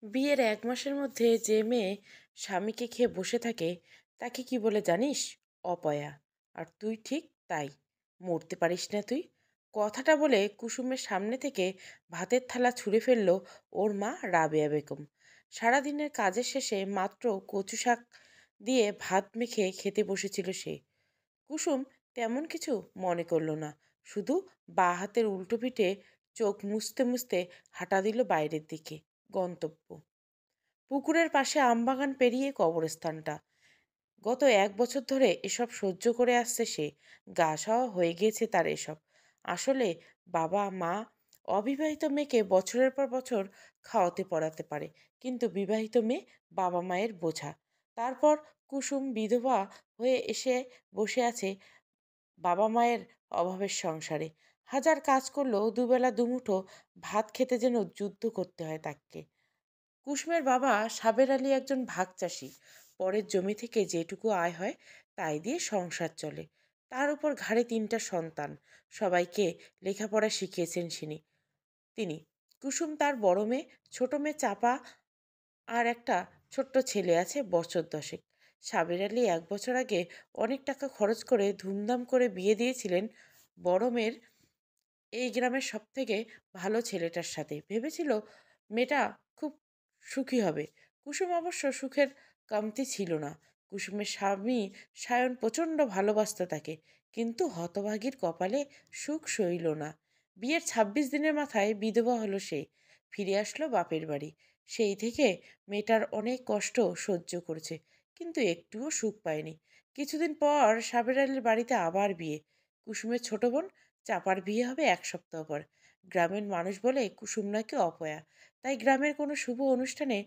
বিয়ের ১ মাসের মধ্যে যে মেয়ে স্বামীকে খেয়ে বসে থাকে তাকে কি বলে জানিস? অপয়া। আর তুই ঠিক তাই। মরতে পারিস না তুই। কথাটা বলে কুসুমের সামনে থেকে ভাতের থালা ছুঁড়ে ফেলল ওর মা রাবেয়া বেগম। সারাদিনের কাজের শেষে মাত্র কচু শাক দিয়ে ভাত মেখে খেতে বসেছিল সে। কুসুম তেমন কিছু মনে করল না, শুধু বাঁ হাতের উল্টো পিঠে চোখ মুছতে মুছতে হাঁটা দিল বাইরের দিকে। গন্তব্য পুকুরের পাশে আমবাগান পেরিয়ে কবরস্থানটা। গত ১ বছর ধরে এসব সহ্য করে আসছে সে। গা সওয়া হয়ে গিয়েছে তার এসব। আসলে বাবা মা অবিবাহিত মেয়েকে বছরের পর বছর খাওয়াতে পড়াতে পারে, কিন্তু বিবাহিত মেয়ে বাবা মায়ের বোঝা। তারপর কুসুম বিধবা হয়ে এসে বসে আছে বাবা মায়ের অভাবের সংসারে। হাজার কাজ করলেও দুবেলা দুমুঠো ভাত খেতে যেন যুদ্ধ করতে হয় তাকে। কুসুমের বাবা সাবের আলী একজন ভাগ চাষি। পরের জমি থেকে যেটুকু আয় হয় তাই দিয়ে সংসার চলে। তার উপর ঘাড়ে ৩টা সন্তান। সবাইকে লেখাপড়া শিখিয়েছেন তিনি। কুসুম তার বড় মেয়ে, ছোট মেয়ে চাপা, আর একটা ছোট্ট ছেলে আছে বছর 10। সাবের আলী ১ বছর আগে অনেক টাকা খরচ করে ধুমধাম করে বিয়ে দিয়েছিলেন বড় মেয়ের এই গ্রামের সবথেকে ভালো ছেলেটার সাথে। ভেবেছিল মেয়েটা খুব সুখী হবে। কুসুম অবশ্য সুখের কমতি ছিল না। কুসুমের স্বামী সায়ন প্রচণ্ড ভালোবাসত তাকে, কিন্তু হতভাগীর কপালে সুখ সইল না। বিয়ের ২৬ দিনের মাথায় বিধবা হলো সে। ফিরে আসলো বাপের বাড়ি। সেই থেকে মেয়েটার অনেক কষ্ট সহ্য করেছে, কিন্তু একটুও সুখ পায়নি। কিছুদিন পর সাবের আলীর বাড়িতে আবার বিয়ে। কুসুমের ছোট বোন চাপার বিয়ে হবে ১ সপ্তাহ পর। গ্রামের মানুষ বলে কুসুম নাকি অপয়া, তাই গ্রামের কোনো শুভ অনুষ্ঠানে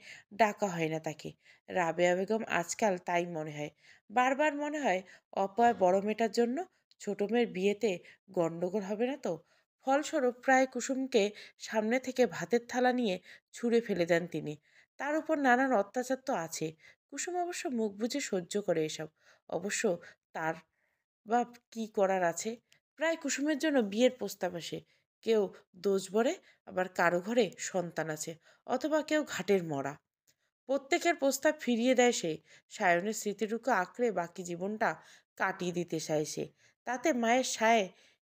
ডাকা হয় না তাকে। রাবেয়া বেগম আজকাল তাই মনে হয়। বারবার মনে হয় অপয়া বড় মেয়েটার জন্য ছোট মেয়ের বিয়েতে গন্ডগোল হবে না তো। ফলস্বরূপ প্রায় কুসুমকে সামনে থেকে ভাতের থালা নিয়ে ছুঁড়ে ফেলে দেন তিনি। তার উপর নানান অত্যাচার তো আছে। কুসুম অবশ্য মুখ বুজে সহ্য করে এসব। অবশ্য তার বা কি করার আছে? প্রায় কুসুমের জন্য বিয়ের প্রস্তাব আসে। কেউ দোষ বলে, আবার কারো ঘরে সন্তান আছে, অথবা কেউ ঘাটের মরা। প্রত্যেকের প্রস্তাব ফিরিয়ে দেয় সে। সায়নের স্মৃতিটুকু আঁকড়ে বাকি জীবনটা কাটিয়ে দিতে চায় সে। তাতে মায়ের সায়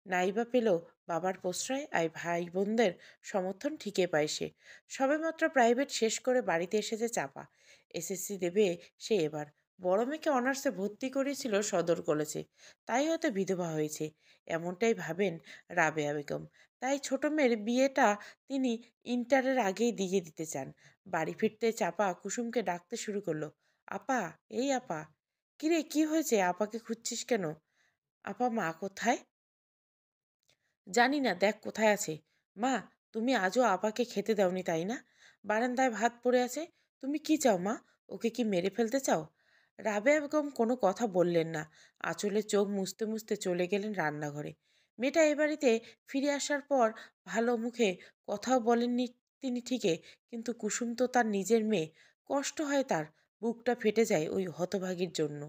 নাইবা পেল, বাবার প্রশ্রয় আর ভাই বোনদের সমর্থন ঠিকই পায় সে। সবেমাত্র প্রাইভেট শেষ করে বাড়িতে এসেছে চাপা। এসএসসি দেবে সে এবার। বড় মেয়েকে অনার্সে ভর্তি করিয়েছিল সদর কলেজে, তাই হয়তো বিধবা হয়েছে, এমনটাই ভাবেন রাবেয়া বেগম। তাই ছোট মেয়ের বিয়েটা তিনি ইন্টারের আগেই দিয়ে দিতে চান। বাড়ি ফিরতে চাপা কুসুমকে ডাকতে শুরু করলো। আপা, এই আপা। কিরে, কি হয়েছে? আপাকে খুঁজছিস কেন? আপা, মা কোথায়? জানি না, দেখ কোথায় আছে। মা, তুমি আজও আপাকে খেতে দাওনি তাই না? বারান্দায় ভাত পড়ে আছে। তুমি কি চাও মা? ওকে কি মেরে ফেলতে চাও? রাবেয়া বেগম কোনো কথা বললেন না। আঁচলে চোখ মুছতে মুছতে চলে গেলেন রান্নাঘরে। মেয়েটা এ বাড়িতে ফিরে আসার পর ভালো মুখে কথাও বলেননি তিনি ঠিকই, কিন্তু কুসুম তো তার নিজের মেয়ে। কষ্ট হয় তার, বুকটা ফেটে যায় ওই হতভাগীর জন্য।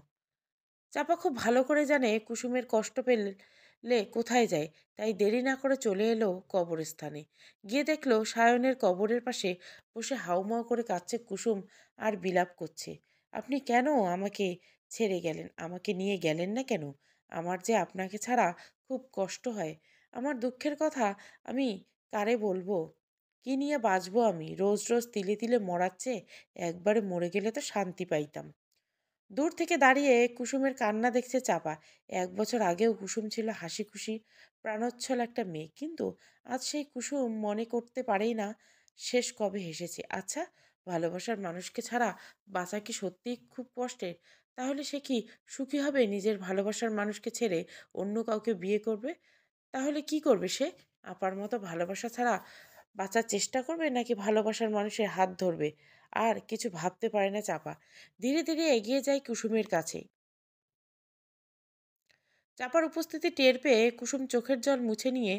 চাপা খুব ভালো করে জানে কুসুমের কষ্ট পেলে কোথায় যায়, তাই দেরি না করে চলে এলো কবরস্থানে। গিয়ে দেখলো সায়নের কবরের পাশে বসে হাউমাউ করে কাঁদছে কুসুম, আর বিলাপ করছে। আপনি কেন আমাকে ছেড়ে গেলেন? আমাকে নিয়ে গেলেন না কেন? আমার যে আপনাকে ছাড়া খুব কষ্ট হয়। আমার দুঃখের কথা আমি কারে বলবো? কি নিয়ে বাঁচবো আমি? রোজ রোজ তিলে তিলে মরাচ্ছে, একবারে মরে গেলে তো শান্তি পাইতাম। দূর থেকে দাঁড়িয়ে কুসুমের কান্না দেখছে চাপা। ১ বছর আগেও কুসুম ছিল হাসি খুশি প্রাণোচ্ছল একটা মেয়ে, কিন্তু আজ সেই কুসুম মনে করতে পারেই না শেষ কবে হেসেছে। আচ্ছা, ভালোবাসার মানুষকে ছাড়া বাঁচা কি সত্যিই খুব কষ্টের? তাহলে সে কি সুখী হবে নিজের ভালোবাসার মানুষকে ছেড়ে অন্য কাউকে বিয়ে করবে? তাহলে কি করবে সে? আপার মতো ভালোবাসা ছাড়া বাঁচার চেষ্টা করবে, নাকি ভালোবাসার মানুষের হাত ধরবে? আর কিছু ভাবতে পারে না চাপা। ধীরে ধীরে এগিয়ে যায় কুসুমের কাছে। চাপার উপস্থিতি টের পেয়ে কুসুম চোখের জল মুছে নিয়ে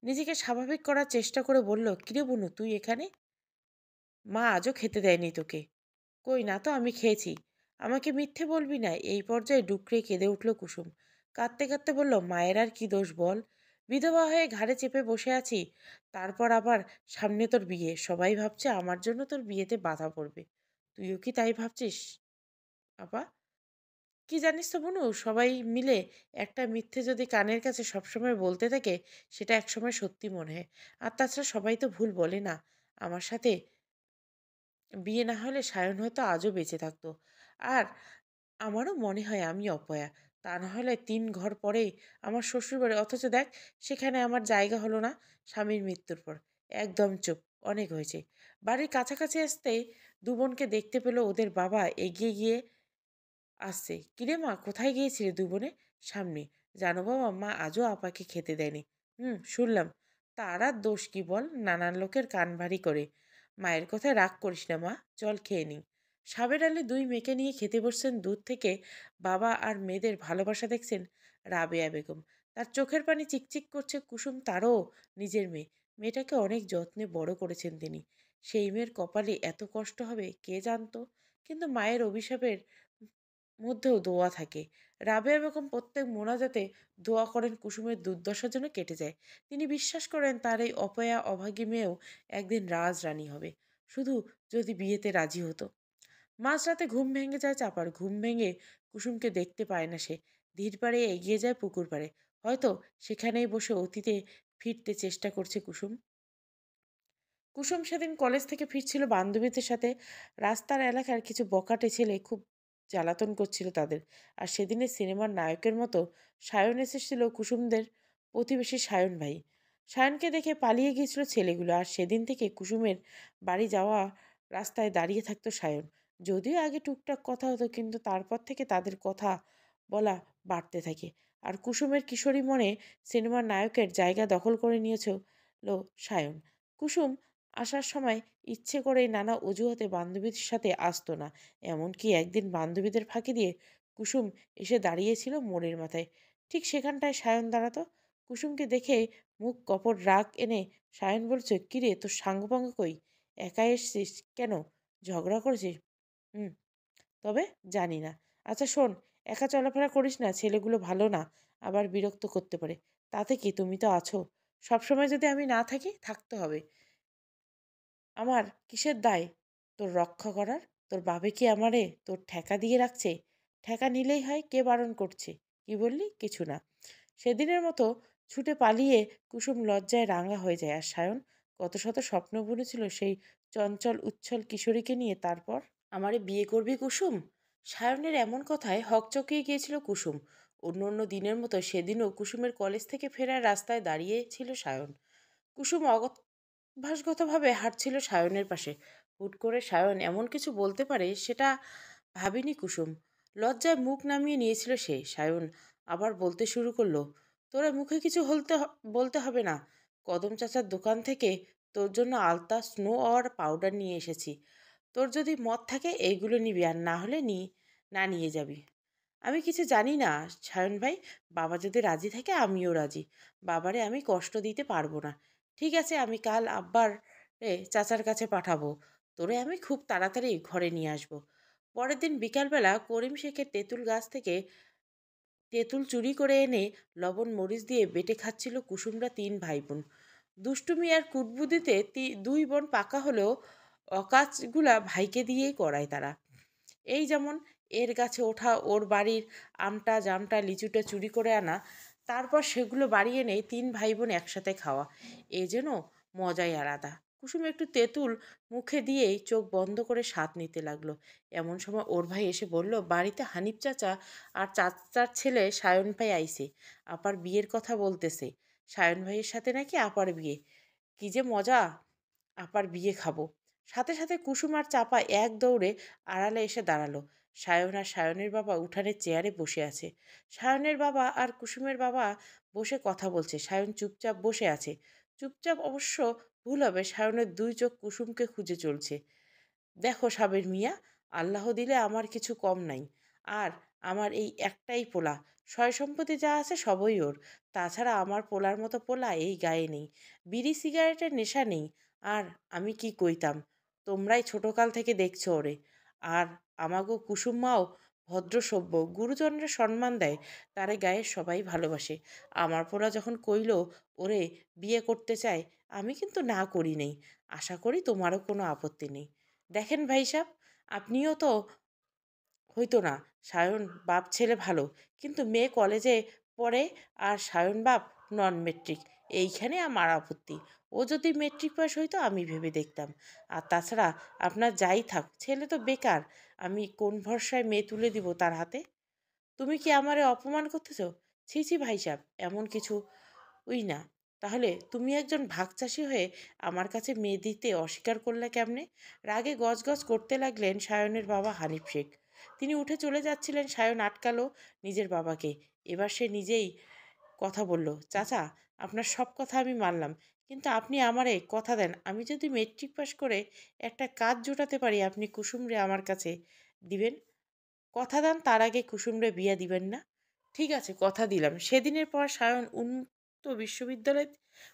নিজেকে স্বাভাবিক করার চেষ্টা করে বলল, কিরে বুনু, তুই এখানে? মা আজও খেতে দেয়নি তোকে? কই না তো, আমি খেয়েছি। আমাকে মিথ্যে বলবি না। এই পর্যায়ে ডুকরে কেঁদে উঠল কুসুম। কাঁদতে কাঁদতে বলল, মায়ের আর কি দোষ বল? বিধবা হয়ে ঘাড়ে চেপে বসে আছি, তারপর আবার সামনে তোর বিয়ে, সবাই ভাবছে আমার জন্য তোর বিয়েতে বাধা পড়বে। তুইও কি তাই ভাবছিস আপা? কি জানিস তো বুনু, সবাই মিলে একটা মিথ্যে যদি কানের কাছে সবসময় বলতে থাকে, সেটা একসময় সত্যি মনে হয়। আর তাছাড়া সবাই তো ভুল বলে না। আমার সাথে বিয়ে না হলে সায়ন হয়তো আজও বেঁচে থাকতো। আর আমারও মনে হয় আমি অপয়া। তা না হলে ৩ ঘর পরেই আমার শ্বশুরবাড়ি, অথচ দেখ সেখানে আমার জায়গা হলো না স্বামীর মৃত্যুর পর। একদম চুপ, অনেক হয়েছে। বাড়ির কাছাকাছি আসতেই দু বোনকে দেখতে পেল ওদের বাবা এগিয়ে গিয়ে আসছে। কিরে মা, কোথায় গিয়েছিলে দু বোনে? সামনে। জানো বাবা, মা আজও আপাকে খেতে দেয়নি। হুম, শুনলাম। তার আর দোষ কি বল, নানান লোকের কান ভারী করে। মায়ের কথায় রাগ করিস না মা, চল খেয়ে নি। সাবের আলী দুই মেয়েকে নিয়ে খেতে বসছেন। দূর থেকে বাবা আর মেয়েদের ভালোবাসা দেখছেন রাবেয়া বেগম। তার চোখের পানি চিকচিক করছে। কুসুম তারও নিজের মেয়ে। মেয়েটাকে অনেক যত্নে বড় করেছেন তিনি। সেই মেয়ের কপালে এত কষ্ট হবে কে জানতো। কিন্তু মায়ের অভিশাপের মধ্যেও দোয়া থাকে। রাবেয়া বেগম প্রত্যেক মোনাজাতে দোয়া করেন কুসুমের দুর্দশা যেন কেটে যায়। তিনি বিশ্বাস করেন তার এই অপয়া অভাগী মেয়েও একদিন রাজরানী হবে, শুধু যদি বিয়েতে রাজি হতো। মাঝরাতে ঘুম ভেঙে যায় চাপার। ঘুম ভেঙে কুসুমকে দেখতে পায় না সে। ধীর পাড়ে এগিয়ে যায় পুকুর পাড়ে। হয়তো সেখানেই বসে অতীতে ফিরতে চেষ্টা করছে কুসুম। কুসুম সেদিন কলেজ থেকে ফিরছিল বান্ধবীদের সাথে। রাস্তার এলাকার কিছু বখাটে ছেলে খুব জ্বালাতন করছিল তাদের। আর সেদিনের সিনেমার নায়কের মতো সায়ন এসেছিল কুসুমদের প্রতিবেশী সায়ন ভাই। সায়নকে দেখে পালিয়ে গিয়েছিল ছেলেগুলো। আর সেদিন থেকে কুসুমের বাড়ি যাওয়া রাস্তায় দাঁড়িয়ে থাকতো সায়ন। যদিও আগে টুকটাক কথা হতো, কিন্তু তারপর থেকে তাদের কথা বলা বাড়তে থাকে। আর কুসুমের কিশোরী মনে সিনেমার নায়কের জায়গা দখল করে নিয়েছিল সায়ন। কুসুম আসার সময় ইচ্ছে করেই নানা অজুহাতে বান্ধবীর সাথে আসতো না। এমনকি একদিন বান্ধবীদের ফাঁকি দিয়ে কুসুম এসে দাঁড়িয়েছিল মোড়ের মাথায়। ঠিক সেখানটায় সায়ন দাঁড়াতো। কুসুমকে দেখে মুখ কপট রাগ এনে সায়ন বলছে, কিরে তোর সাঙ্গপাঙ্গ কই? একা এসছিস কেন? ঝগড়া করেছিস? হুম, তবে জানি না। আচ্ছা শোন, একা চলাফেরা করিস না, ছেলেগুলো ভালো না, আবার বিরক্ত করতে পারে। তাতে কি, তুমি তো আছো। সবসময় যদি আমি না থাকি, থাকতে হবে। আমার কিসের দায় তোর রক্ষা করার? তোর বাবে কি আমারে তোর ঠেকা দিয়ে রাখছে? ঠেকা নিলেই হয়, কে বারণ করছে? কি বললি? কিছু না। সেদিনের মতো ছুটে পালিয়ে কুসুম লজ্জায় রাঙা হয়ে যায়। আর সায়ন কত শত স্বপ্ন বুনেছিল সেই চঞ্চল উচ্ছল কিশোরীকে নিয়ে। তারপর আমারে বিয়ে করবি কুসুম? সায়নের এমন কথায় হকচকিয়ে গিয়েছিল কুসুম। অন্য অন্য দিনের মতো সেদিনও কুসুমের কলেজ থেকে ফেরার রাস্তায় দাঁড়িয়ে ছিল সায়ন। কুসুম অভ্যাসগতভাবে হাঁটছিল সায়নের পাশে। হুট করে সায়ন এমন কিছু বলতে পারে সেটা ভাবেনি কুসুম। লজ্জায় মুখ নামিয়ে নিয়েছিল সে। সায়ন আবার বলতে শুরু করলো, তোরা মুখে কিছু বলতে হবে না। কদম চাচার দোকান থেকে তোর জন্য আলতা, স্নো আর পাউডার নিয়ে এসেছি। তোর যদি মত থাকে এইগুলো নিবি, আর না হলে না নিয়ে যাবি। আমি কিছু জানি না সায়ন ভাই। বাবা যদি রাজি থাকে আমিও রাজি। বাবারে আমি কষ্ট দিতে পারবো না। ঠিক আছে, আমি কাল আব্বার চাচার কাছে পাঠাবো। তোরে আমি খুব তাড়াতাড়ি ঘরে নিয়ে আসবো। পরের দিন বিকালবেলা করিম শেখের তেঁতুল গাছ থেকে তেঁতুল চুরি করে এনে লবণ মরিচ দিয়ে বেটে খাচ্ছিল কুসুমরা ৩ ভাই বোন। দুষ্টুমি আর কুটবুদ্ধিতে দুই বোন পাকা হলেও অকাজগুলা ভাইকে দিয়েই করায় তারা। এই যেমন এর গাছে ওঠা, ওর বাড়ির আমটা জামটা লিচুটা চুরি করে আনা, তারপর সেগুলো বাড়ি এনে ৩ ভাই বোন একসাথে খাওয়া, এ যেন মজাই আলাদা। কুসুম একটু তেঁতুল মুখে দিয়েই চোখ বন্ধ করে স্বাদ নিতে লাগলো। এমন সময় ওর ভাই এসে বলল, বাড়িতে হানিফ চাচা আর চাচার ছেলে সায়ন ভাই আইছে, আপার বিয়ের কথা বলতেছে। সায়ন ভাইয়ের সাথে নাকি আপার বিয়ে। কি যে মজা, আপার বিয়ে খাবো। সাথে সাথে কুসুম আর চাপা এক দৌড়ে আড়ালে এসে দাঁড়ালো। সায়ন আর সায়নের বাবা উঠানের চেয়ারে বসে আছে। সায়নের বাবা আর কুসুমের বাবা বসে কথা বলছে। সায়ন চুপচাপ বসে আছে। চুপচাপ অবশ্য ভুল হবে, সায়নের দুই চোখ কুসুমকে খুঁজে চলছে। দেখো সাবের মিয়া, আল্লাহ দিলে আমার কিছু কম নাই। আর আমার এই একটাই পোলা। সয় সম্পত্তি যা আছে সবই ওর। তাছাড়া আমার পোলার মতো পোলা এই গায়ে নেই। বিড়ি সিগারেটের নেশা নেই। আর আমি কি কইতাম, তোমরাই ছোটকাল থেকে দেখছো ওরে। আর আমাগো কুসুম মাও ভদ্র সভ্য, গুরুজনরা সম্মান দেয়, তারে গায়ে সবাই ভালোবাসে। আমার পোলা যখন কইল ওরে বিয়ে করতে চায়, আমি কিন্তু না করি নেই। আশা করি তোমারও কোনো আপত্তি নেই। দেখেন ভাই সাহেব, আপনিও তো হইতো না। সায়ন বাপ ছেলে ভালো, কিন্তু মেয়ে কলেজে পড়ে আর সায়ন বাপ নন মেট্রিক। এইখানে আমার আপত্তি। ও যদি মেট্রিক পাস হইতো আমি ভেবে দেখতাম। আর তাছাড়া আপনার যাই থাক, ছেলে তো বেকার। আমি কোন ভরসায় মেয়ে তুলে দিব তার হাতে? তুমি কি আমারে অপমান করতেছ? ছি ছি ভাই সাহেব, এমন কিছু উই না। তাহলে তুমি একজন ভাগচাষি হয়ে আমার কাছে মেয়ে দিতে অস্বীকার করলে কেমনে? রাগে গজগজ করতে লাগলেন সায়নের বাবা হানিফ শেখ। তিনি উঠে চলে যাচ্ছিলেন, সায়ন আটকালো নিজের বাবাকে। এবার সে নিজেই কথা বলল, চাচা, আপনার সব কথা আমি মানলাম, কিন্তু আপনি আমারে কথা দেন, আমি যদি মেট্রিক পাস করে একটা কাজ জোটাতে পারি, আপনি কুসুমরে আমার কাছে দিবেন। কথা দেন তার আগে কুসুমরে বিয়া দিবেন না? ঠিক আছে, কথা দিলাম। সেদিনের পর সায়ন উন্মুক্ত বিশ্ববিদ্যালয়ে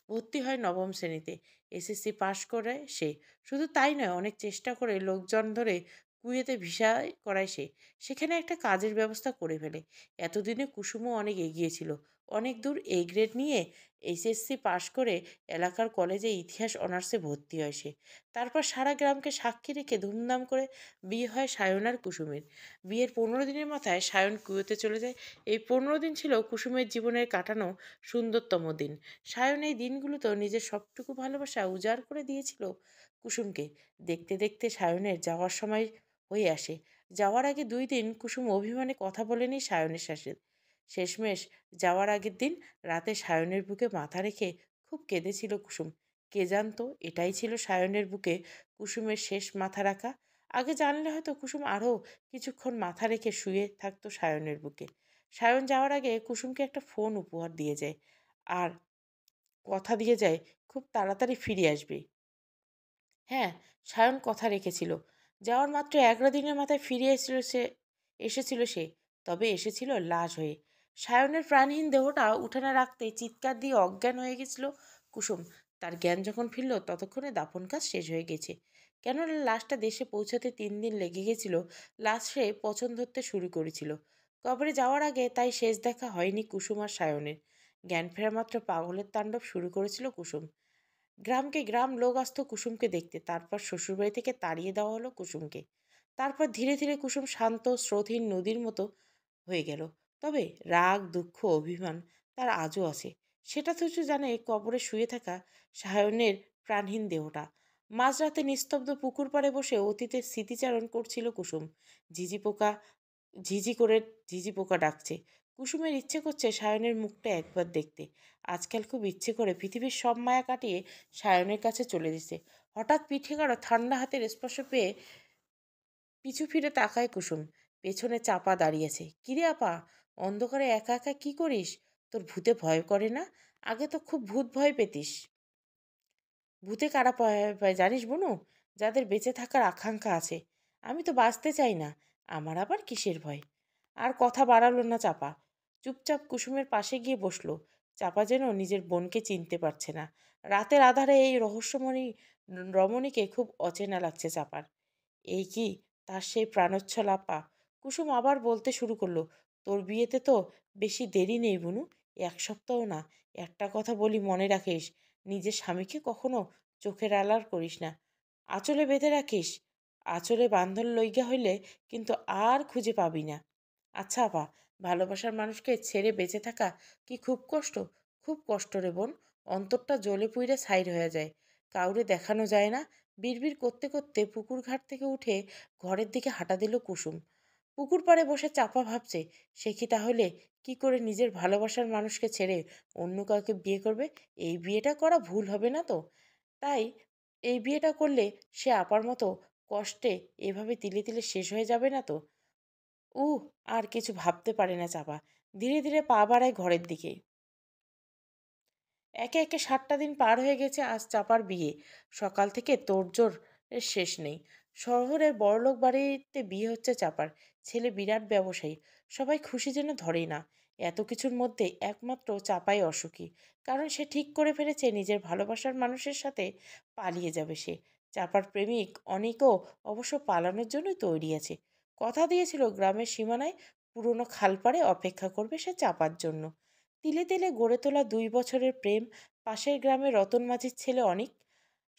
ভর্তি হয় নবম শ্রেণীতে। এসএসসি পাশ করে সে। শুধু তাই নয়, অনেক চেষ্টা করে লোকজন ধরে কুয়েতে ভিসা করায় সে। সেখানে একটা কাজের ব্যবস্থা করে ফেলে। এতদিনে কুসুমও অনেক এগিয়েছিল। অনেক দূর এ গ্রেড নিয়ে এইচএসসি পাশ করে এলাকার কলেজে ইতিহাস অনার্সে ভর্তি হয় সে। তারপর সারা গ্রামকে সাক্ষী রেখে ধুমধাম করে বিয়ে হয় সায়ন আর কুসুমের। বিয়ের 15 দিনের মাথায় সায়ন কুয়েতে চলে যায়। এই 15 দিন ছিল কুসুমের জীবনের কাটানো সুন্দরতম দিন। সায়ন এই দিনগুলোতেও নিজের সবটুকু ভালোবাসা উজাড় করে দিয়েছিল কুসুমকে। দেখতে দেখতে সায়নের যাওয়ার সময় হয়ে আসে। যাওয়ার আগে 2 দিন কুসুম অভিমানে কথা বলেনি সায়নের সাথে। শেষমেশ যাওয়ার আগের দিন রাতে সায়নের বুকে মাথা রেখে খুব কেঁদেছিল কুসুম। কে জানতো এটাই ছিল সায়নের বুকে কুসুমের শেষ মাথা রাখা। আগে জানলে হয়তো কুসুম আরও কিছুক্ষণ মাথা রেখে শুয়ে থাকতো সায়নের বুকে। সায়ন যাওয়ার আগে কুসুমকে একটা ফোন উপহার দিয়ে যায়, আর কথা দিয়ে যায় খুব তাড়াতাড়ি ফিরে আসবে। হ্যাঁ, সায়ন কথা রেখেছিল। যাওয়ার মাত্র 11 দিনের মাথায় ফিরে এসেছিল সে। তবে এসেছিল লাশ হয়ে। সায়নের প্রাণহীন দেহটা উঠানে রাখতে চিৎকার দিয়ে অজ্ঞান হয়ে গেছিল কুসুম। তার জ্ঞান যখন ফিরল ততক্ষণে দাফন কাজ শেষ হয়ে গেছে। কেননা লাশটা দেশে পৌঁছাতে 3 দিন লেগে গেছিল। লাশ সে পছন্দ ধরতে শুরু করেছিল। কবরে যাওয়ার আগে তাই শেষ দেখা হয়নি কুসুম আর সায়নের। জ্ঞান ফেরা মাত্র পাগলের তাণ্ডব শুরু করেছিল কুসুম। গ্রামকে গ্রাম লোক আসতো কুসুমকে দেখতে। তারপর শ্বশুরবাড়ি থেকে তাড়িয়ে দেওয়া হলো কুসুমকে। তারপর ধীরে ধীরে কুসুম শান্ত স্রোতহীন নদীর মতো হয়ে গেল। তবে রাগ, দুঃখ, অভিমান তার আজও আছে। সেটা তো জানে কবরে শুয়ে থাকা সায়নের প্রাণহীন দেহটা। মাঝরাতে নিস্তব্ধ পুকুর পাড়ে বসে অতীতের স্মৃতিচারণ করছিল কুসুম। ঝিঝি পোকা ঝিঝি করে ঝিঝি পোকা ডাকছে। কুসুমের ইচ্ছে করছে সায়নের মুখটা একবার দেখতে। আজকাল খুব ইচ্ছে করে পৃথিবীর সব মায়া কাটিয়ে সায়নের কাছে চলে দিছে। হঠাৎ পিঠে কারো ঠান্ডা হাতের স্পর্শ পেয়ে পিছু ফিরে তাকায় কুসুম। পেছনে চাপা দাঁড়িয়েছে। কিরে আপা, অন্ধকারে একা একা কি করিস? তোর ভূতে ভয় করে না? আগে তো খুব ভূত ভয় পেতিস। ভূতে কারা ভয় পায় জানিস বুনু? যাদের বেঁচে থাকার আকাঙ্ক্ষা আছে। আমি তো বাঁচতে চাই না, আমার আবার কিসের ভয়? আর কথা বাড়ালো না চাপা। চুপচাপ কুসুমের পাশে গিয়ে বসলো। চাপা যেন নিজের বোনকে চিনতে পারছে না। রাতের আধারে এই রহস্যময়ী রমণীকে খুব অচেনা লাগছে চাপার। এই কি তার সেই প্রাণোচ্ছল আপা? কুসুম আবার বলতে শুরু করলো, তোর বিয়েতে তো বেশি দেরি নেই বুনু, 1 সপ্তাহ না। একটা কথা বলি, মনে রাখিস, নিজের স্বামীকে কখনো চোখের আড়াল করিস না। আঁচলে বেঁধে রাখিস। আঁচলে বান্ধন লইগা হইলে কিন্তু আর খুঁজে পাবি না। আচ্ছা আপা, ভালোবাসার মানুষকে ছেড়ে বেঁচে থাকা কি খুব কষ্ট? খুব কষ্ট রে বোন। অন্তরটা জ্বলে পুইড়ে ছাই হয়ে যায়। কাউরে দেখানো যায় না। বিড়বিড় করতে করতে পুকুর ঘাট থেকে উঠে ঘরের দিকে হাঁটা দিল কুসুম। পুকুর পাড়ে বসে চাপা ভাবছে, সে কি তাহলে কি করে নিজের ভালোবাসার মানুষকে ছেড়ে অন্য কাউকে বিয়ে করবে? এই বিয়েটা করা ভুল হবে না তো? তাই এই বিয়েটা করলে সে আপার মতো কষ্টে এভাবে তিলে তিলে শেষ হয়ে যাবে না তো? আর কিছু ভাবতে পারে না চাপা। ধীরে ধীরে পা বাড়ায় ঘরের দিকে। একে একে 7টা দিন পার হয়ে গেছে আজ চাপার বিয়ে। সকাল থেকে তোড়জোড় এর শেষ নেই। শহরের বড়লোক বাড়িতে বিয়ে হচ্ছে চাপার। ছেলে বিরাট ব্যবসায়ী। সবাই খুশি যেন ধরেই না। এত কিছুর মধ্যে একমাত্র চাপাই অসুখী। কারণ সে ঠিক করে ফেলেছে নিজের ভালোবাসার মানুষের সাথে পালিয়ে যাবে সে। চাপার প্রেমিক অনেকও অবশ্য পালানোর জন্যই তৈরি আছে। কথা দিয়েছিল গ্রামের সীমানায় পুরনো খালপাড়ে অপেক্ষা করবে সে চাপার জন্য। তিলে তিলে গড়ে তোলা 2 বছরের প্রেম। পাশের গ্রামের রতন মাঝির ছেলে অনিক